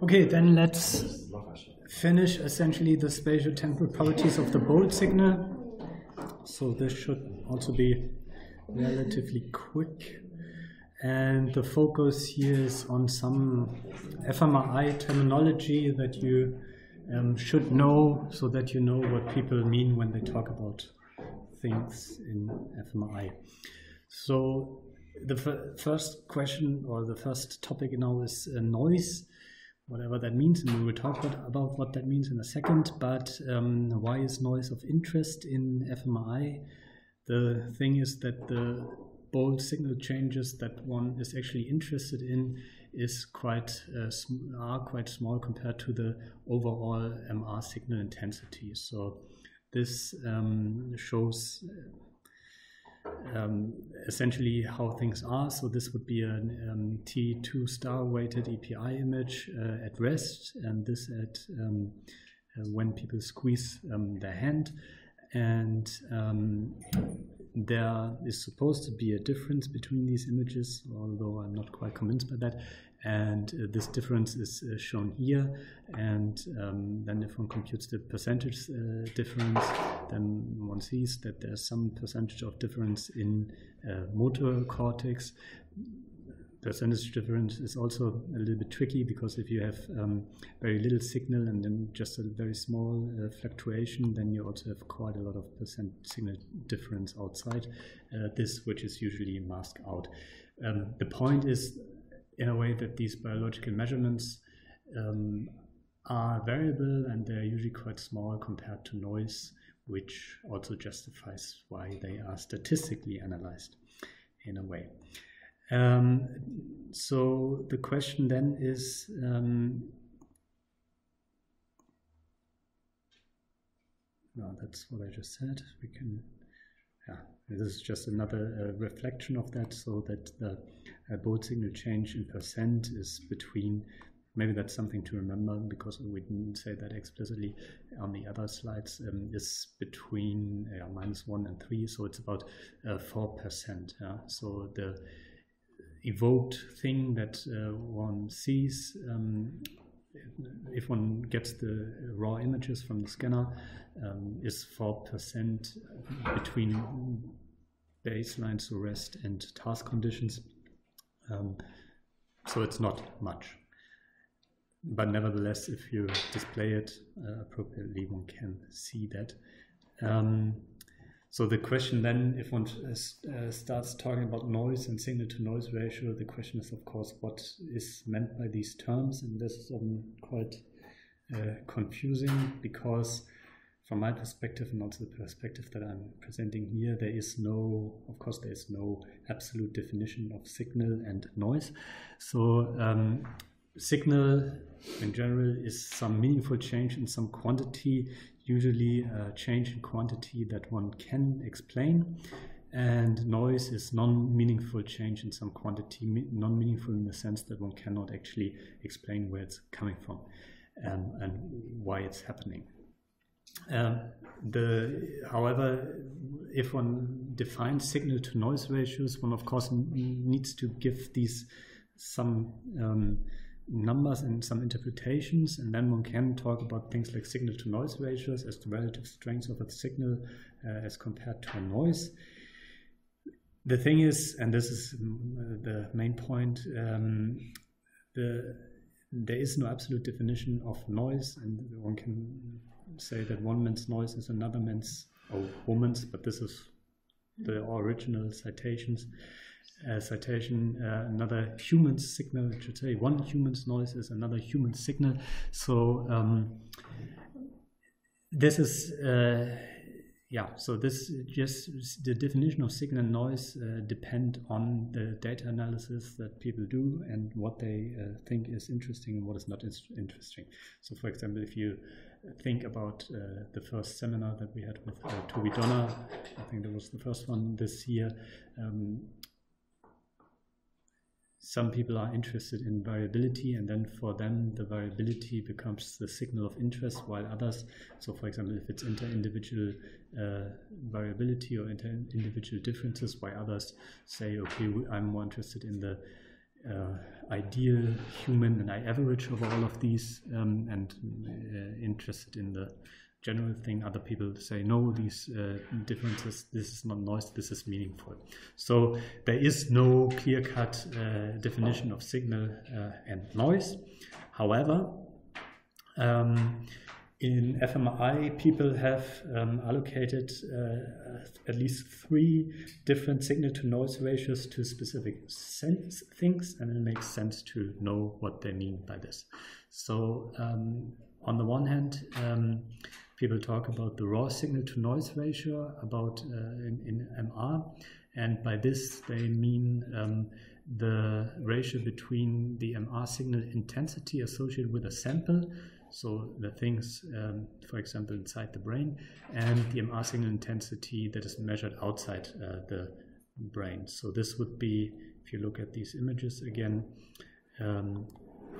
Okay, then let's finish essentially the spatiotemporal properties of the bold signal. So this should also be relatively quick. And the focus here is on some fMRI terminology that you should know, so that you know what people mean when they talk about things in fMRI. So the first question, or the first topic now, is noise, whatever that means, and we will talk about what that means in a second. But why is noise of interest in fMRI? The thing is that the bold signal changes that one is actually interested in is are quite small compared to the overall MR signal intensity. So this shows essentially how things are. So this would be a T2 star weighted EPI image at rest, and this at when people squeeze their hand. And there is supposed to be a difference between these images, although I'm not quite convinced by that. And this difference is shown here. And then if one computes the percentage difference, then one sees that there's some percentage of difference in motor cortex. Percentage difference is also a little bit tricky, because if you have very little signal and then just a very small fluctuation, then you also have quite a lot of percent signal difference outside this, which is usually masked out. The point is, in a way, that these biological measurements are variable, and they're usually quite small compared to noise, which also justifies why they are statistically analyzed in a way. So the question then is, no, that's what I just said. We can, this is just another reflection of that, so that the bold signal change in percent is between, maybe that's something to remember, because we didn't say that explicitly on the other slides, is between -1 and 3, so it's about 4%. So the evoked thing that one sees, if one gets the raw images from the scanner, is 4% between baseline, so rest, and task conditions. So it's not much. But nevertheless, if you display it appropriately, one can see that. So the question then, if one starts talking about noise and signal-to-noise ratio, the question is, of course, what is meant by these terms? And this is quite confusing, because from my perspective, and also the perspective that I'm presenting here, there is no absolute definition of signal and noise. So signal in general is some meaningful change in some quantity, usually a change in quantity that one can explain, and noise is non-meaningful change in some quantity, non-meaningful in the sense that one cannot actually explain where it's coming from and why it's happening. However, if one defines signal-to-noise ratios, one of course needs to give these some numbers and some interpretations, and then one can talk about things like signal-to-noise ratios as the relative strength of a signal as compared to a noise. The thing is, and this is the main point, there is no absolute definition of noise, and one can say that one man's noise is another man's, or woman's, but this is the original citations. Another human's signal, I should say, one human's noise is another human's signal. So this is yeah, so this just the definition of signal and noise depend on the data analysis that people do and what they think is interesting and what is not interesting. So, for example, if you think about the first seminar that we had with Toby Donner, I think that was the first one this year. Some people are interested in variability, and then for them the variability becomes the signal of interest, while others, so for example, if it's inter-individual variability or inter-individual differences, while others say, okay, I'm more interested in the ideal human and average of all of these, and interested in the general thing. Other people say, no, these differences, this is not noise, this is meaningful. So there is no clear-cut definition of signal and noise. However, in fMRI, people have allocated at least 3 different signal-to-noise ratios to specific things, and it makes sense to know what they mean by this. So on the one hand, people talk about the raw signal-to-noise ratio about in MR, and by this they mean the ratio between the MR signal intensity associated with a sample, so the things, for example, inside the brain, and the MR signal intensity that is measured outside the brain. So this would be, if you look at these images again,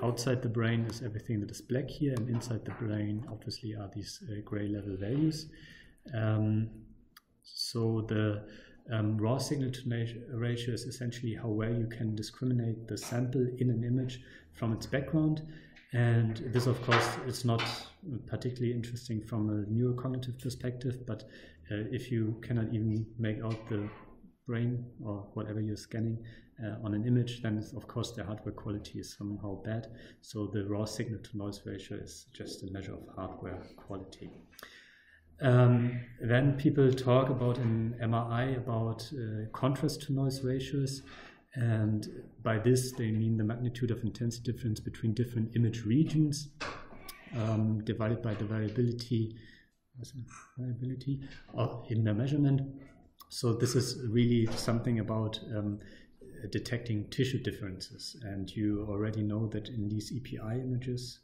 outside the brain is everything that is black here, and inside the brain obviously are these gray level values. So the raw signal-to-noise ratio is essentially how well you can discriminate the sample in an image from its background. And this, of course, is not particularly interesting from a neurocognitive perspective, but if you cannot even make out the brain or whatever you're scanning on an image, then of course the hardware quality is somehow bad. So the raw signal-to-noise ratio is just a measure of hardware quality. Then people talk about in MRI about contrast-to-noise ratios, and by this they mean the magnitude of intensity difference between different image regions divided by the variability in the measurement. So this is really something about detecting tissue differences, and you already know that in these EPI images,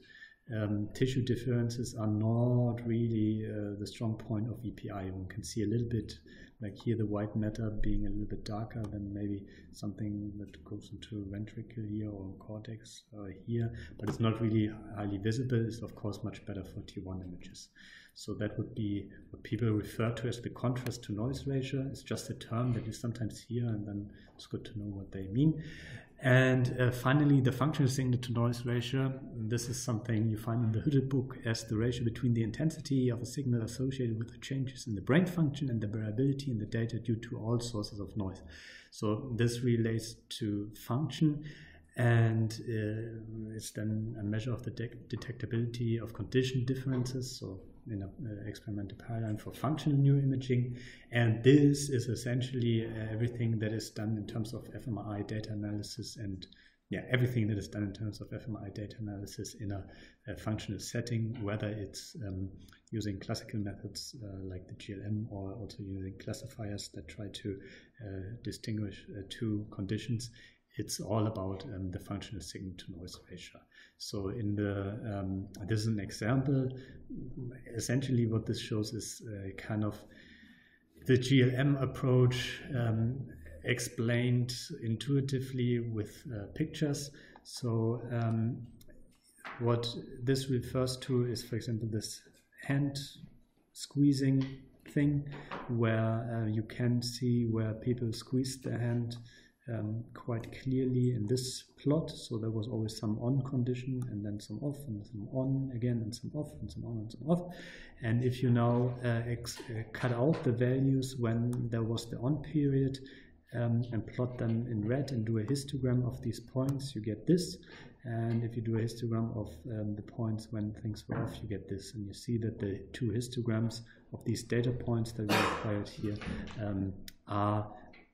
tissue differences are not really the strong point of EPI. One can see a little bit, like here the white matter being a little bit darker than maybe something that goes into ventricle here or cortex here, but it's not really highly visible. It's of course much better for T1 images. So that would be what people refer to as the contrast to noise ratio. It's just a term that you sometimes hear, and then it's good to know what they mean. And finally, the functional signal to noise ratio. This is something you find in the Hütte book as the ratio between the intensity of a signal associated with the changes in the brain function and the variability in the data due to all sources of noise. So this relates to function, and it's then a measure of the detectability of condition differences, so in an experimental paradigm for functional neuroimaging. And this is essentially everything that is done in terms of fMRI data analysis, and everything that is done in terms of fMRI data analysis in a functional setting, whether it's using classical methods like the GLM, or also using classifiers that try to distinguish two conditions. It's all about the functional signal-to-noise ratio. So in the this is an example. Essentially, what this shows is kind of the GLM approach explained intuitively with pictures. So what this refers to is, for example, this hand squeezing thing, where you can see where people squeeze their hand quite clearly in this plot. So there was always some on condition, and then some off, and some on again, and some off, and some on, and some off. And if you now cut out the values when there was the on period and plot them in red and do a histogram of these points, you get this. And if you do a histogram of the points when things were off, you get this. And you see that the two histograms of these data points that we acquired here are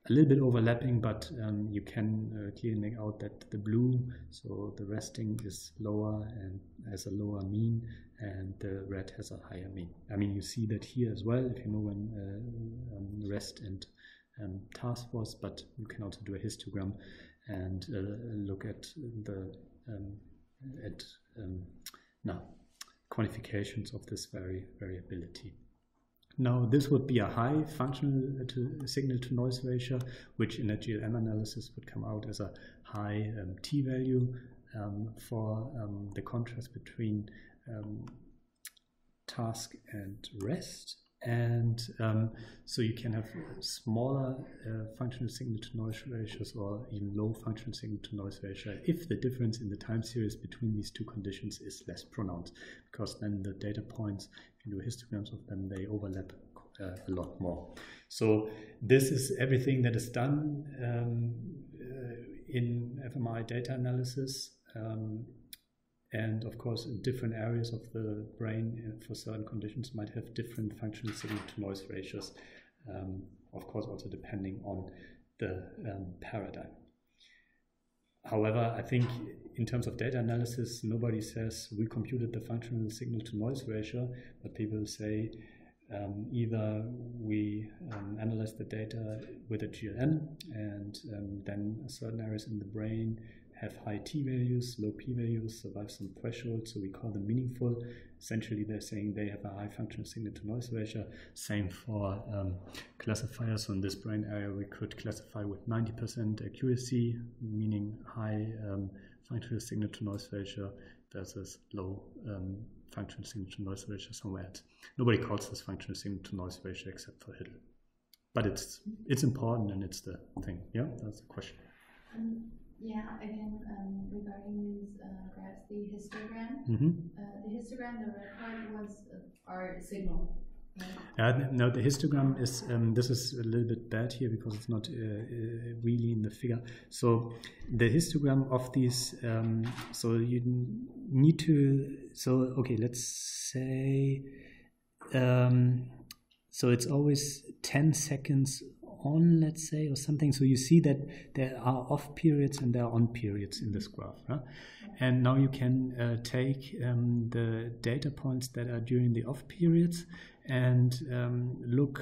a little bit overlapping, but you can clearly make out that the blue, so the resting is lower and has a lower mean, and the red has a higher mean. I mean, you see that here as well, if you know when rest and task was, but you can also do a histogram and look at the quantifications of this variability. Now, this would be a high functional signal to noise ratio, which in a GLM analysis would come out as a high t-value for the contrast between task and rest. And so you can have smaller functional signal to noise ratios or even low functional signal to noise ratio if the difference in the time series between these two conditions is less pronounced, because then the data points, if you do histograms of them, they overlap a lot more. So this is everything that is done in fMRI data analysis. And of course, in different areas of the brain for certain conditions might have different functional signal to noise ratios, of course also depending on the paradigm. However, I think in terms of data analysis, nobody says we computed the functional signal to noise ratio, but people say either we analyze the data with a GLM and then certain areas in the brain have high t-values, low p-values, survive some thresholds, so we call them meaningful. Essentially, they're saying they have a high functional signal to noise ratio. Same for classifiers. On this brain area, we could classify with 90% accuracy, meaning high functional signal to noise ratio versus low functional signal to noise ratio somewhere else. Nobody calls this functional signal to noise ratio except for Hiddle. But it's important, and it's the thing. Yeah, that's the question. Yeah, again, regarding these graphs, the histogram, the red part was our signal. Right? No, the histogram is, this is a little bit bad here because it's not really in the figure. So the histogram of these, so you need to, so okay, let's say, so it's always 10 seconds on, let's say, or something. So you see that there are off periods and there are on periods in this graph. Huh? And now you can take the data points that are during the off periods and look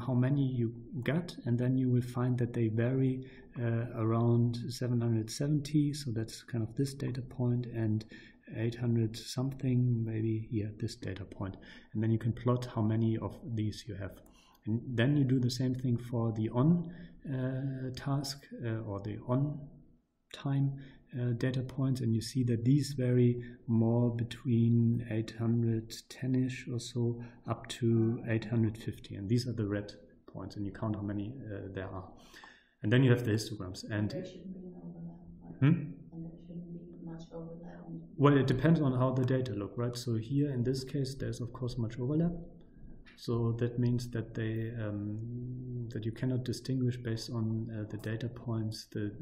how many you got, and then you will find that they vary around 770. So that's kind of this data point, and 800 something, maybe here, this data point. And then you can plot how many of these you have. And then you do the same thing for the on task or the on time data points, and you see that these vary more between 810-ish or so up to 850, and these are the red points, and you count how many there are. And then you have the histograms. And there shouldn't be an overlap. And there shouldn't be much overlap. Well, it depends on how the data look, right? So here in this case, there's of course much overlap. So that means that they that you cannot distinguish based on the data points the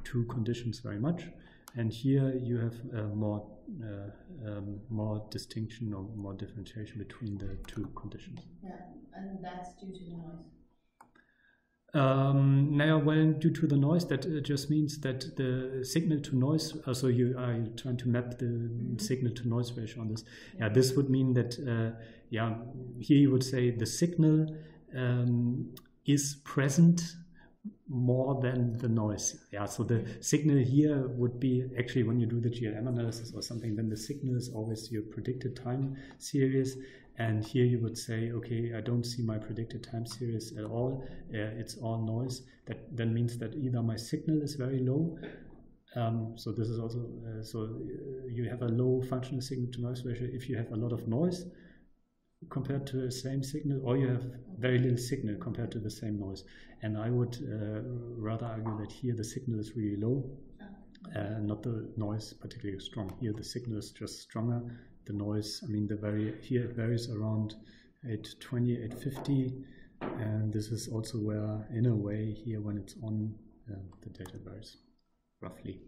two conditions very much. And here you have more distinction or more differentiation between the two conditions. Yeah, and that's due to the noise. Now, well, due to the noise, that just means that the signal to noise, so you are trying to map the signal to noise ratio on this. Yeah, this would mean that, yeah, here you would say the signal is present more than the noise. Yeah, so the signal here would be actually when you do the GLM analysis or something, then the signal is always your predicted time series. And here you would say, okay, I don't see my predicted time series at all. It's all noise. That then means that either my signal is very low. So this is also, so you have a low functional signal to noise ratio if you have a lot of noise compared to the same signal, or you have very little signal compared to the same noise. And I would rather argue that here the signal is really low, not the noise particularly strong. Here the signal is just stronger. The noise, I mean, here it varies around 820, 850, and this is also where, in a way, here when it's on, the data varies roughly.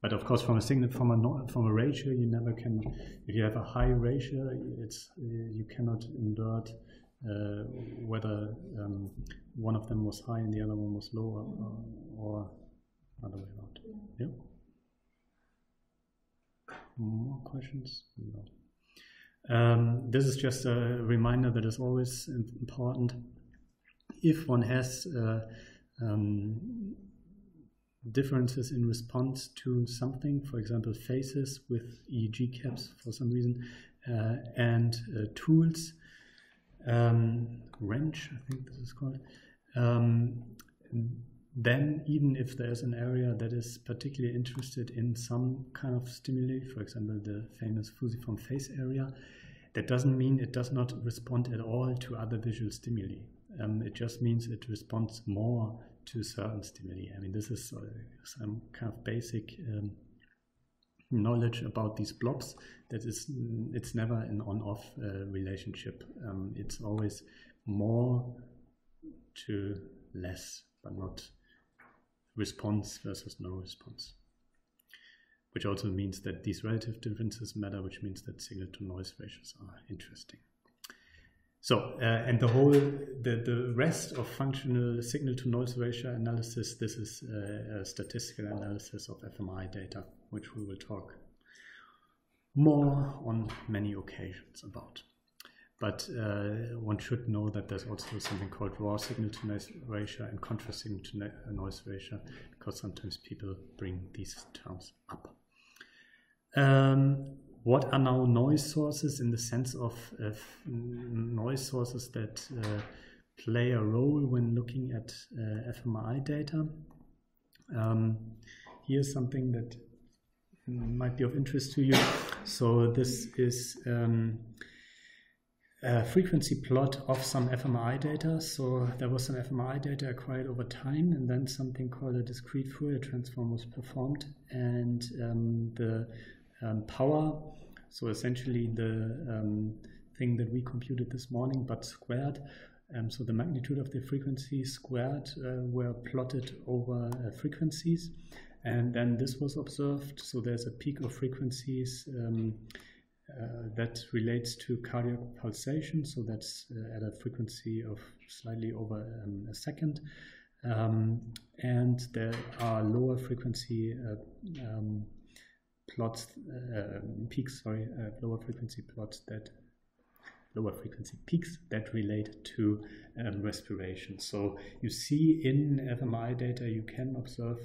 But of course, from a signal, from a ratio, you never can. If you have a high ratio, you cannot invert whether one of them was high and the other one was lower, or other way around. Yeah. More questions? No. This is just a reminder that is always important. If one has differences in response to something, for example, faces with EEG caps for some reason, and tools, wrench, I think this is called, then even if there's an area that is particularly interested in some kind of stimuli, for example, the famous fusiform face area, that doesn't mean it does not respond at all to other visual stimuli. It just means it responds more to certain stimuli. I mean, this is some kind of basic knowledge about these blobs. That is, it's never an on-off relationship. It's always more to less, but not response versus no response. Which also means that these relative differences matter, which means that signal-to-noise ratios are interesting. So, and the rest of functional signal-to-noise ratio analysis, this is a statistical analysis of fMRI data, which we will talk more on many occasions about. But one should know that there's also something called raw signal-to-noise ratio and contrast signal-to-noise ratio, because sometimes people bring these terms up. What are now noise sources in the sense of noise sources that play a role when looking at fMRI data? Here's something that might be of interest to you. So this is a frequency plot of some fMRI data. So there was some fMRI data acquired over time, and then something called a discrete Fourier transform was performed, and the power, so essentially the thing that we computed this morning but squared, so the magnitude of the frequency squared were plotted over frequencies, and then this was observed. So there's a peak of frequencies that relates to cardiac pulsation, so that's at a frequency of slightly over a second, and there are lower frequency plots, lower frequency peaks that relate to respiration. So you see in fMRI data you can observe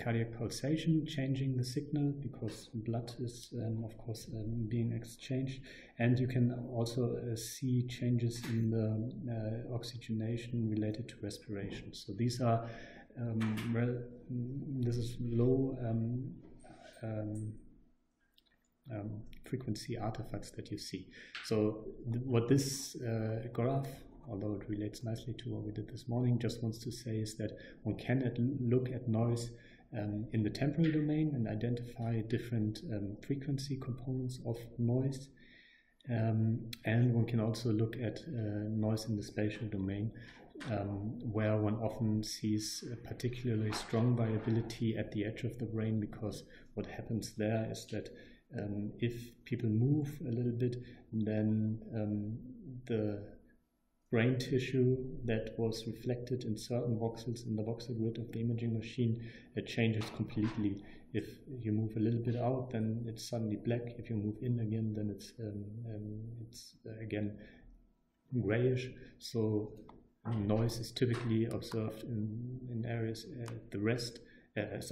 cardiac pulsation changing the signal, because blood is of course being exchanged, and you can also see changes in the oxygenation related to respiration. So these are this is low frequency artifacts that you see. So what this graph, although it relates nicely to what we did this morning, just wants to say is that one can look at noise in the temporal domain and identify different frequency components of noise, and one can also look at noise in the spatial domain, where one often sees a particularly strong variability at the edge of the brain, because what happens there is that if people move a little bit, then the brain tissue that was reflected in certain voxels in the voxel grid of the imaging machine, it changes completely. If you move a little bit out, then it's suddenly black. If you move in again, then it's again grayish. So noise is typically observed in areas at the rest, at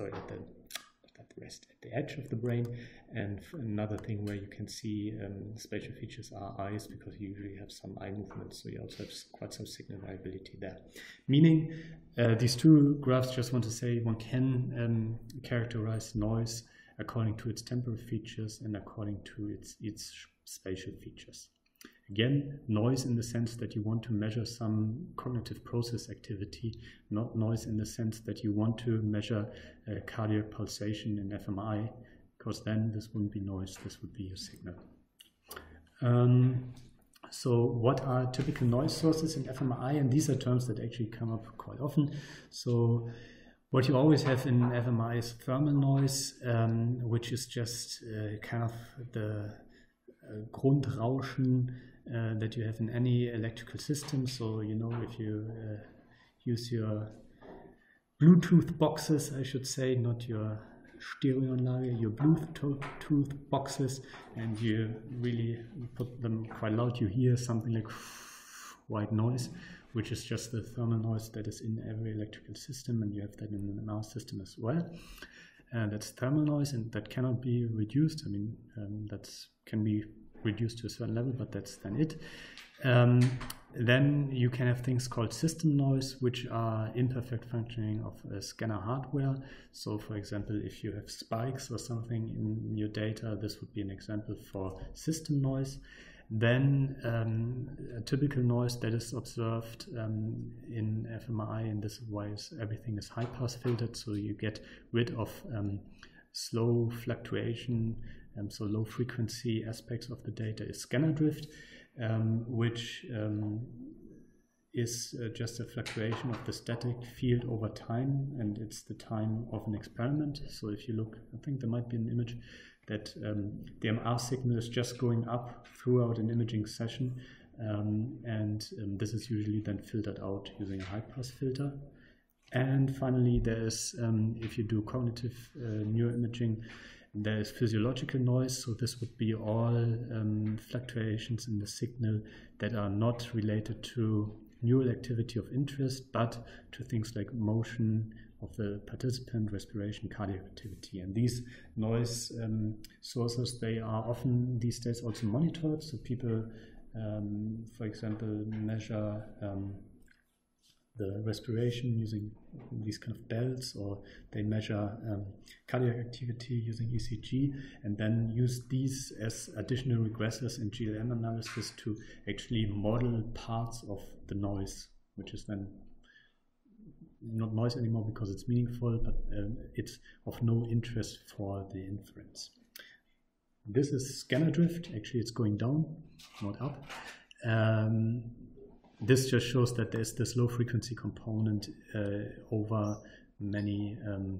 the edge of the brain. And another thing where you can see spatial features are eyes, because you usually have some eye movement, so you also have quite some signal variability there. Meaning these two graphs just want to say one can characterize noise according to its temporal features and according to its spatial features. Again, noise in the sense that you want to measure some cognitive process activity, not noise in the sense that you want to measure cardiac pulsation in fMRI, because then this wouldn't be noise, this would be a signal. So what are typical noise sources in fMRI? And these are terms that actually come up quite often. So what you always have in fMRI is thermal noise, which is just kind of the Grundrauschen that you have in any electrical system. So, you know, if you use your Bluetooth boxes, I should say, not your Stereoanlage, your Bluetooth boxes, and you really put them quite loud, you hear something like white noise, which is just the thermal noise that is in every electrical system, and you have that in our system as well. That's thermal noise, and that cannot be reduced. I mean, that can be reduced to a certain level, but that's then it. Then you can have things called system noise, which are imperfect functioning of scanner hardware. So, for example, if you have spikes or something in your data, this would be an example for system noise. Then a typical noise that is observed in fMRI, and this is why everything is high-pass filtered, so you get rid of slow fluctuation, so low-frequency aspects of the data, is scanner drift, which is just a fluctuation of the static field over time, and it's the time of an experiment. So if you look, I think there might be an image that the MR signal is just going up throughout an imaging session, and this is usually then filtered out using a high-pass filter. And finally, there is, if you do cognitive neuroimaging, there is physiological noise. So this would be all fluctuations in the signal that are not related to neural activity of interest, but to things like motion of the participant, respiration, cardiac activity. And these noise sources, they are often these days also monitored. So people, for example, measure the respiration using these kind of belts, or they measure cardiac activity using ECG, and then use these as additional regressors in GLM analysis to actually model parts of the noise, which is then not noise anymore because it's meaningful, but it's of no interest for the inference. This is scanner drift. Actually, it's going down, not up. This just shows that there's this low frequency component over many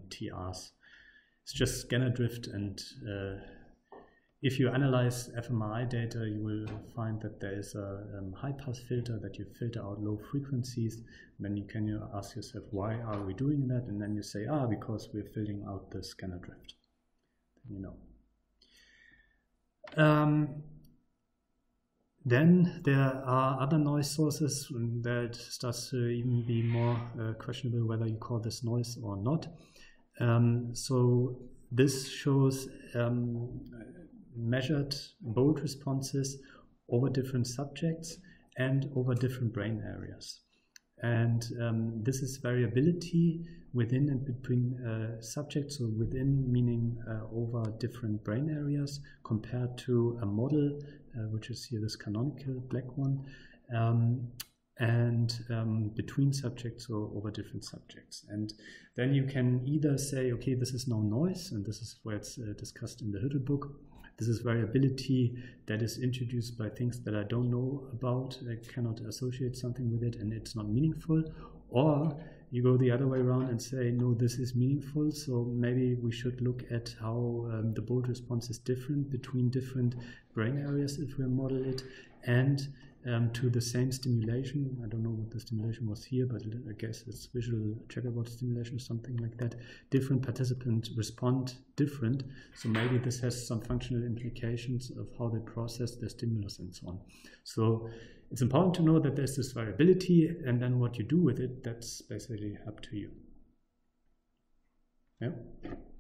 TRs. It's just scanner drift, and if you analyze fMRI data, you will find that there is a high-pass filter that you filter out low frequencies. And then you can ask yourself, why are we doing that? And then you say, because we're filtering out the scanner drift. You know. Then there are other noise sources that starts to even be more questionable whether you call this noise or not. So this shows measured bold responses over different subjects and over different brain areas. And this is variability within and between subjects, so within meaning over different brain areas compared to a model, which is here this canonical black one, and between subjects or over different subjects. And then you can either say, okay, this is now noise, and this is where it's discussed in the Hüttel book. This is variability that is introduced by things that I don't know about. I cannot associate something with it, and it's not meaningful. Or you go the other way around and say, no, this is meaningful, so maybe we should look at how the bold response is different between different brain areas if we model it, and to the same stimulation. I don't know what the stimulation was here, but I guess it's visual checkerboard stimulation or something like that. Different participants respond different, so maybe this has some functional implications of how they process their stimulus and so on. So it's important to know that there's this variability, and then what you do with it, that's basically up to you. Yeah?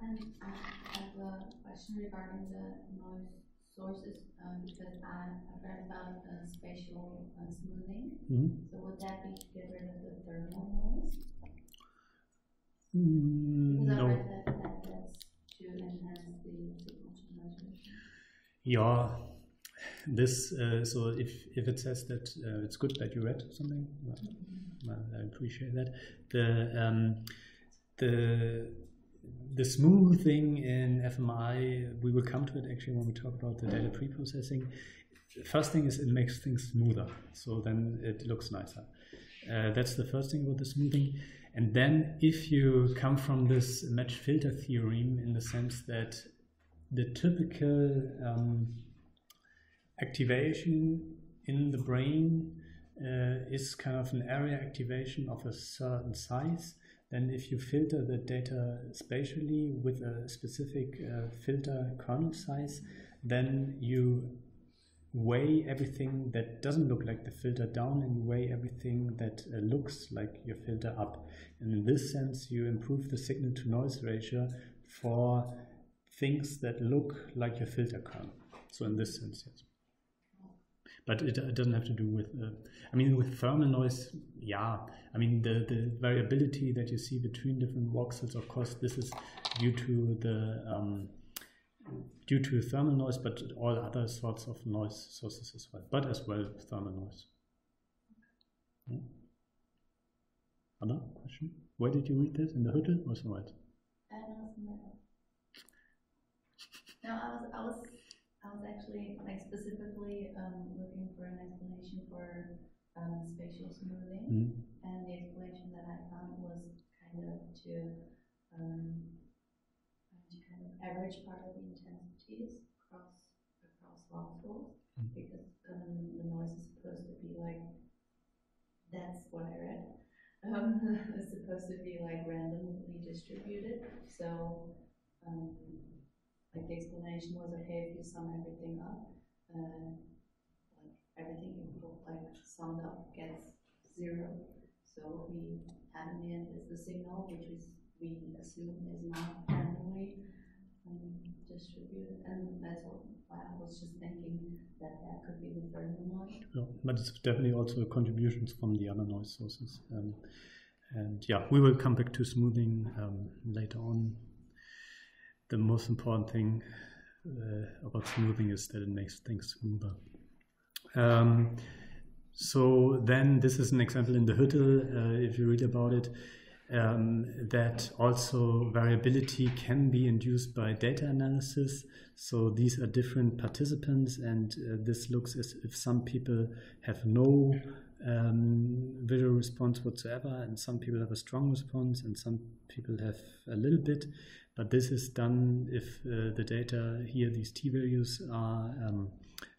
And I have a question regarding the noise sources, because I've read about spatial smoothing. Mm-hmm. So would that be to get rid of the thermal noise? No. I read that that's to enhance the signal to noise ratio. Yeah. This so if it says that it's good that you read something, I appreciate that. The smoothing in fMRI, we will come to it actually when we talk about the data pre-processing. First thing is it makes things smoother, so then it looks nicer. That's the first thing about the smoothing. And then if you come from this match filter theorem in the sense that the typical activation in the brain is kind of an area activation of a certain size, then if you filter the data spatially with a specific filter kernel size, then you weigh everything that doesn't look like the filter down and you weigh everything that looks like your filter up. And in this sense, you improve the signal to noise ratio for things that look like your filter kernel. So in this sense, yes. But it doesn't have to do with, I mean, with thermal noise, yeah. I mean, the variability that you see between different voxels, of course, this is due to the thermal noise, but all other sorts of noise sources as well, but as well thermal noise. Yeah. Other question? Where did you read this? In the Hüttel or somewhere else? No, I was actually like specifically looking for an explanation for spatial smoothing, and the explanation that I found was kind of to kind of average part of the intensities across voxels, because the noise is supposed to be like, that's what I read. It's supposed to be like randomly distributed. So like the explanation was, okay, if you sum everything up, like everything equal, like summed up gets 0. So what we have in the end is the signal, which is we assume is not randomly distributed, and that's why I was just thinking that could be the thermal noise. Yeah, but it's definitely also contributions from the other noise sources. And yeah, we will come back to smoothing later on. The most important thing about smoothing is that it makes things smoother. So then this is an example in the Hüttel, if you read about it, that also variability can be induced by data analysis. So these are different participants, and this looks as if some people have no visual response whatsoever, and some people have a strong response, and some people have a little bit. But this is done if the data here, these t-values, are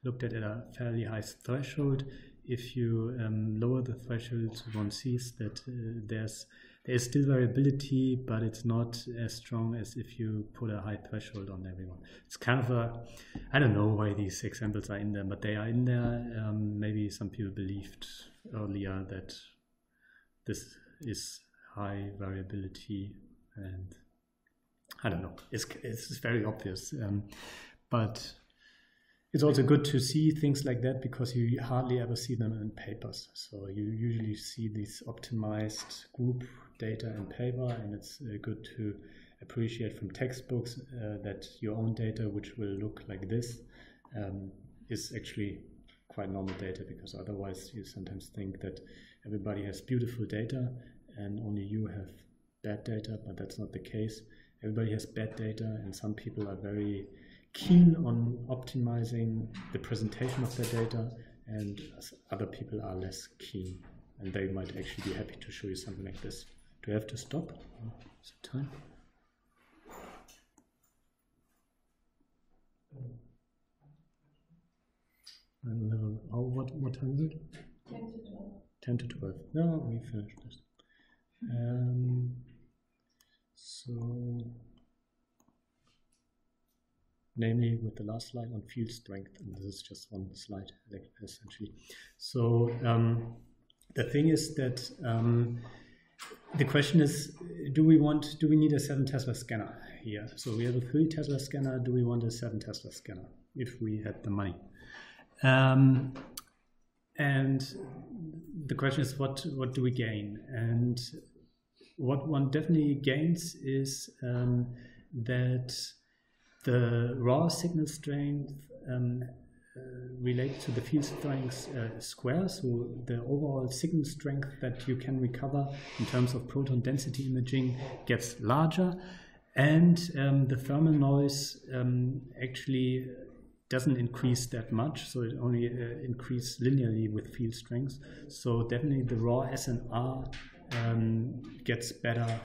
looked at a fairly high threshold. If you lower the threshold, one sees that there is still variability, but it's not as strong as if you put a high threshold on everyone. It's kind of I don't know why these examples are in there, but they are in there. Maybe some people believed earlier that this is high variability, and I don't know. It's very obvious, but it's also good to see things like that because you hardly ever see them in papers. So you usually see these optimized group data in paper, and it's good to appreciate from textbooks that your own data, which will look like this, is actually quite normal data, because otherwise you sometimes think that everybody has beautiful data and only you have bad data, but that's not the case. Everybody has bad data, and some people are very keen on optimizing the presentation of their data, and other people are less keen, and they might actually be happy to show you something like this. Do I have to stop? Is it time? And what time is it? 10 to 12. 10 to 12. No, we finished this. So, namely with the last slide on field strength, and this is just one slide essentially. So the thing is that the question is, do we need a 7 Tesla scanner here? So we have a 3 Tesla scanner. Do we want a 7 Tesla scanner if we had the money? And the question is, what do we gain? And what one definitely gains is that the raw signal strength relates to the field strength square, so the overall signal strength that you can recover in terms of proton density imaging gets larger, and the thermal noise actually doesn't increase that much, so it only increases linearly with field strength. So definitely the raw SNR gets better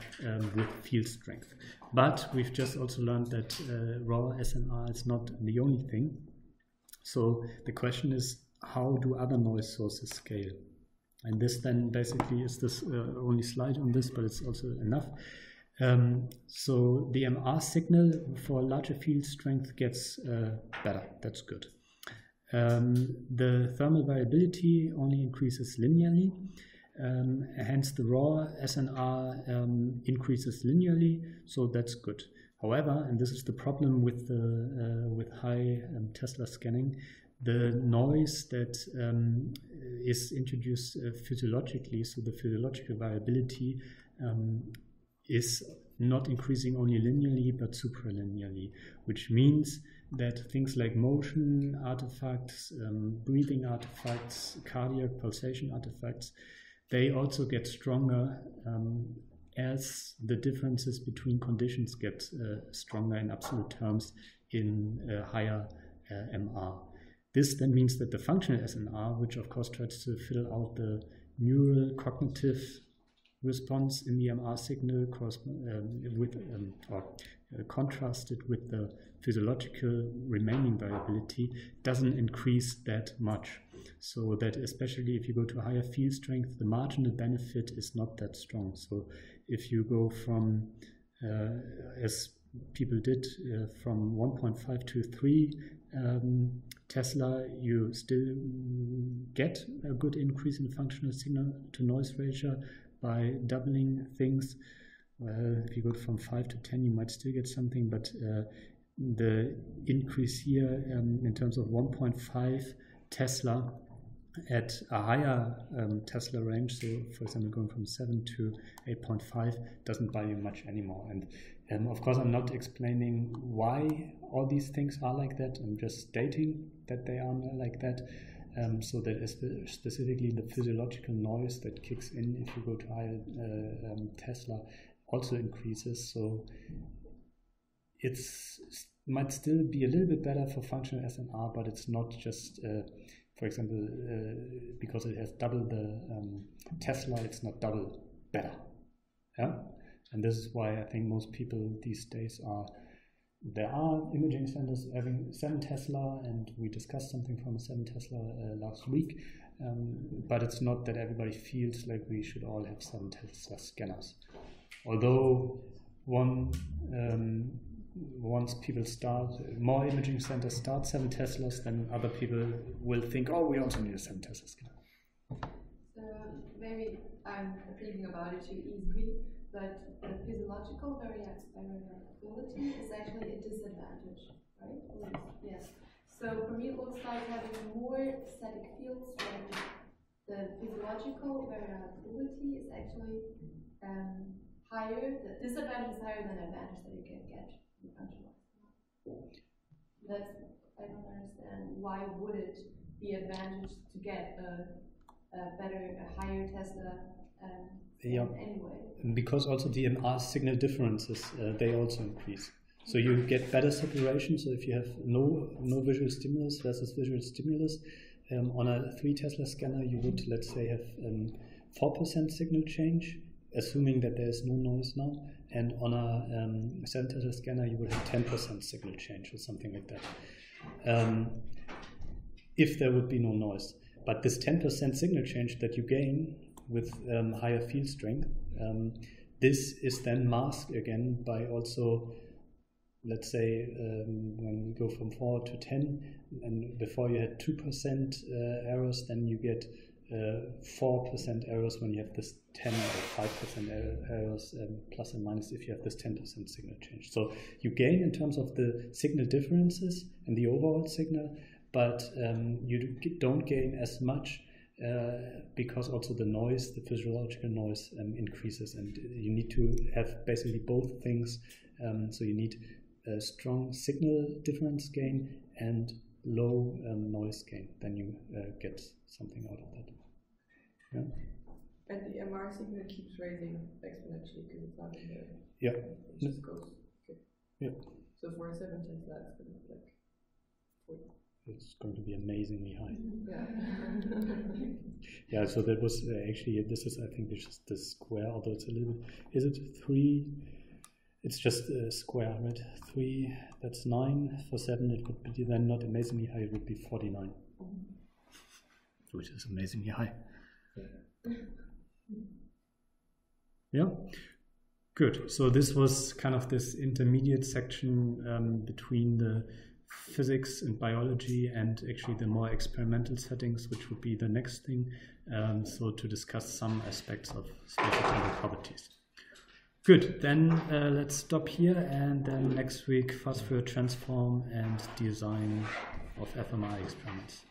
with field strength. But we've just also learned that raw SNR is not the only thing. So the question is, how do other noise sources scale? And this then basically is this only slide on this, but it's also enough. So the MR signal for larger field strength gets better. That's good. The thermal variability only increases linearly. Hence the raw SNR increases linearly, so that's good. However, and this is the problem with the with high Tesla scanning, the noise that is introduced physiologically, so the physiological variability is not increasing only linearly but supralinearly, which means that things like motion artifacts, breathing artifacts, cardiac pulsation artifacts, they also get stronger as the differences between conditions get stronger in absolute terms in higher MR. This then means that the functional SNR, which of course tries to fill out the neural cognitive response in the MR signal contrasted with the physiological remaining variability, doesn't increase that much. So that especially if you go to higher field strength, the marginal benefit is not that strong. So if you go from, as people did, from 1.5 to 3 Tesla, you still get a good increase in functional signal to noise ratio by doubling things. If you go from 5 to 10, you might still get something, but the increase here in terms of 1.5 Tesla at a higher Tesla range, so for example going from 7 to 8.5, doesn't buy you much anymore. And of course I'm not explaining why all these things are like that, I'm just stating that they are like that. So that is specifically the physiological noise that kicks in if you go to higher Tesla also increases. So it might still be a little bit better for functional SNR, but it's not just, for example, because it has double the Tesla, it's not double better. Yeah, and this is why I think most people these days there are imaging centers having 7 Tesla, and we discussed something from a 7 Tesla last week, but it's not that everybody feels like we should all have 7 Tesla scanners. Although once people start, more imaging centers start 7 Teslas, then other people will think, oh, we also need a 7 Tesla scanner. So maybe I'm thinking about it too easily, but the physiological variability is actually a disadvantage, right? Yes. So for me, it looks like having more static field strength, the physiological variability is actually higher. The disadvantage is higher than the advantage that you can get in functional. I don't understand why would it be advantage to get a higher Tesla anyway. Because also the MR signal differences, they also increase. So you get better separation. So if you have no visual stimulus versus visual stimulus, on a 3 Tesla scanner you would, let's say, have 4% signal change, assuming that there is no noise now. And on a 7 Tesla scanner you would have 10% signal change or something like that, if there would be no noise. But this 10% signal change that you gain with higher field strength, this is then masked again by also, let's say, when we go from 4 to 10, and before you had 2% errors, then you get 4% errors when you have this 10 or 5% errors, plus and minus if you have this 10% signal change. So you gain in terms of the signal differences and the overall signal, but you don't gain as much because also the noise, the physiological noise increases, and you need to have basically both things. So you need a strong signal difference gain and low noise gain, then you get something out of that. Yeah. And the MR signal keeps raising exponentially because it's not in there. Yeah. It just goes. Okay. Yeah. So for a 7 Tesla, it's going to be like 40. It's going to be amazingly high. Yeah. Yeah, so that was actually, this is, I think, this is the square, although it's a little bit, is it 3? It's just a square, right? 3, that's 9. For 7, it could be then not amazingly high, it would be 49. which is amazingly high. Yeah, good. So this was kind of this intermediate section between the physics and biology and actually the more experimental settings, which would be the next thing. So to discuss some aspects of spatial temporal properties. Good, then let's stop here, and then next week fast Fourier transform and design of fMRI experiments.